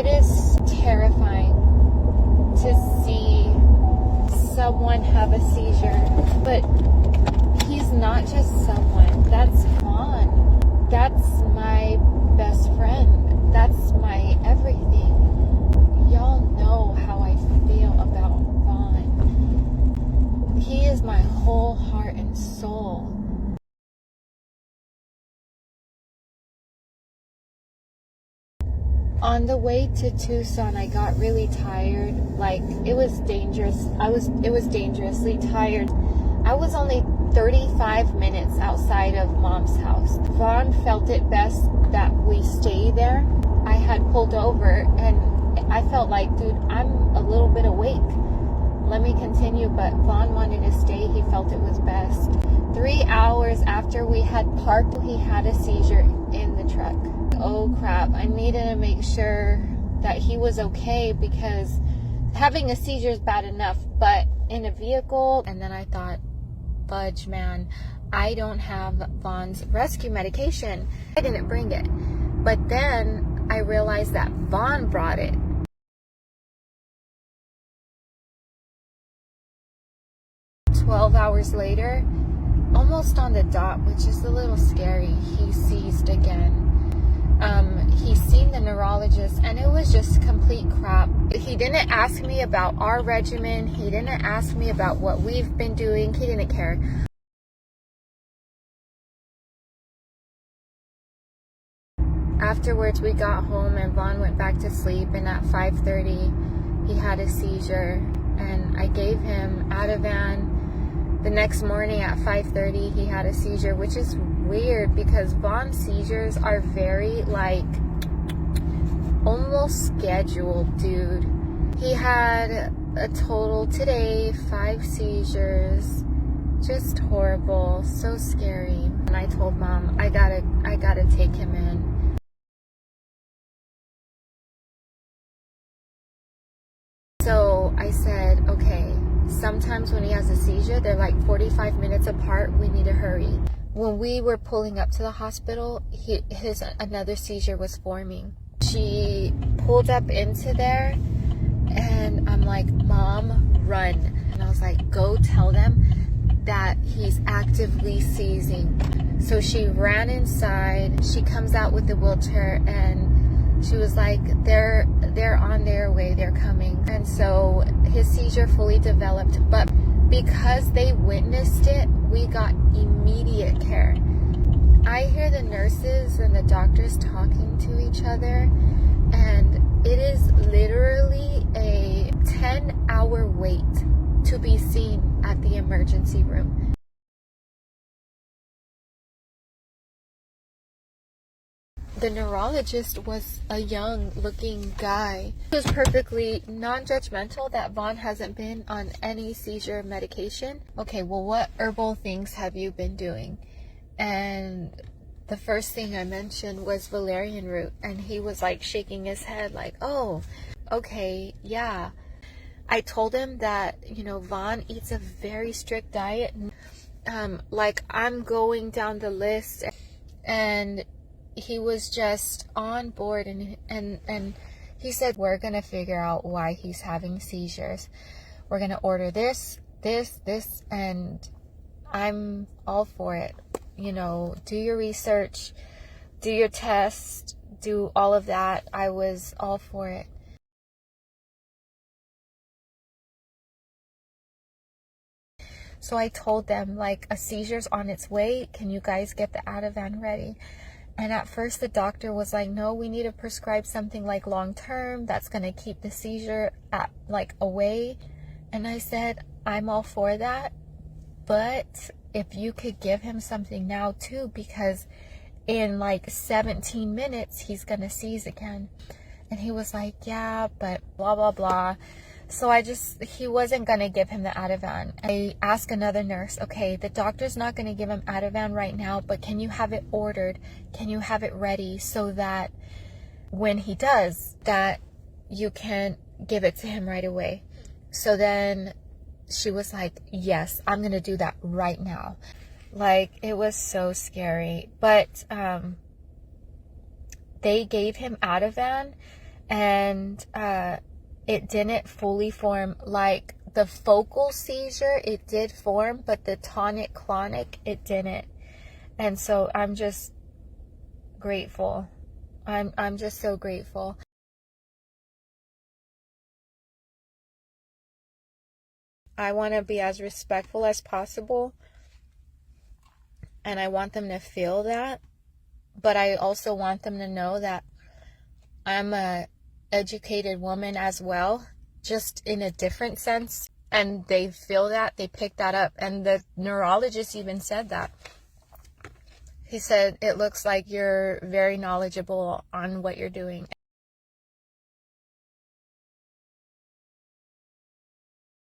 It is terrifying to see someone have a seizure, but he's not just someone. That's Vaughn. That's my best friend. That's my everything. Y'all know how I feel about Vaughn. He is my whole heart and soul. On the way to Tucson, I got really tired. Like, it was dangerous. It was dangerously tired. I was only 35 minutes outside of Mom's house. Vaughn felt it best that we stay there. I had pulled over and I felt like, dude, I'm a little bit awake. Let me continue, but Vaughn wanted to stay. He felt it was best. 3 hours after we had parked, he had a seizure in the truck. Oh crap, I needed to make sure that he was okay, because having a seizure is bad enough, but in a vehicle. And then I thought, fudge, man, I don't have Vaughn's rescue medication. I didn't bring it. But then I realized that Vaughn brought it. "12 hours later, almost on the dot, which is a little scary, he seized again. He's seen the neurologist, and it was just complete crap. He didn't ask me about our regimen. He didn't ask me about what we've been doing. He didn't care. Afterwards, we got home and Vaughn went back to sleep, and at 5:30, he had a seizure, and I gave him Ativan. The next morning at 5:30, he had a seizure, which is weird because Vaughn's seizures are very, like, almost scheduled, dude. He had a total today 5 seizures. Just horrible, so scary. And I told Mom, I gotta take him in. So I said, okay, sometimes when he has a seizure, they're like 45 minutes apart. We need to hurry. When we were pulling up to the hospital, another seizure was forming. She pulled up into there, and I'm like, Mom, run. And I was like, go tell them that he's actively seizing. So she ran inside. She comes out with the wheelchair, and she was like, they're on their way, they're coming. And so his seizure fully developed, but because they witnessed it, we got immediate care. I hear the nurses and the doctors talking to each other, and it is literally a 10-hour wait to be seen at the emergency room. The neurologist was a young-looking guy. He was perfectly non-judgmental that Vaughn hasn't been on any seizure medication. Okay, well, what herbal things have you been doing? And the first thing I mentioned was valerian root, and he was like shaking his head like, oh, okay, yeah. I told him that, you know, Vaughn eats a very strict diet. Like, I'm going down the list, and he was just on board, and he said, we're gonna figure out why he's having seizures. We're gonna order this, and I'm all for it. You know, do your research, do your tests, do all of that. I was all for it. So I told them, like, a seizure's on its way. Can you guys get the Ativan ready? And at first the doctor was like, no, we need to prescribe something like long term that's going to keep the seizure away. And I said, I'm all for that, but if you could give him something now too, because in like 17 minutes he's going to seize again. And he was like, yeah, but blah blah blah. So he wasn't going to give him the Ativan. I asked another nurse, okay, the doctor's not going to give him Ativan right now, but can you have it ordered? Can you have it ready so that when he does, that you can give it to him right away? So then she was like, yes, I'm going to do that right now. Like, it was so scary. But they gave him Ativan, and it didn't fully form. Like the focal seizure, it did form, but the tonic-clonic, it didn't. And so I'm just grateful. I'm just so grateful. I want to be as respectful as possible, and I want them to feel that, but I also want them to know that I'm a educated woman as well, just in a different sense, and they feel that, they pick that up. And the neurologist even said that. He said, it looks like you're very knowledgeable on what you're doing.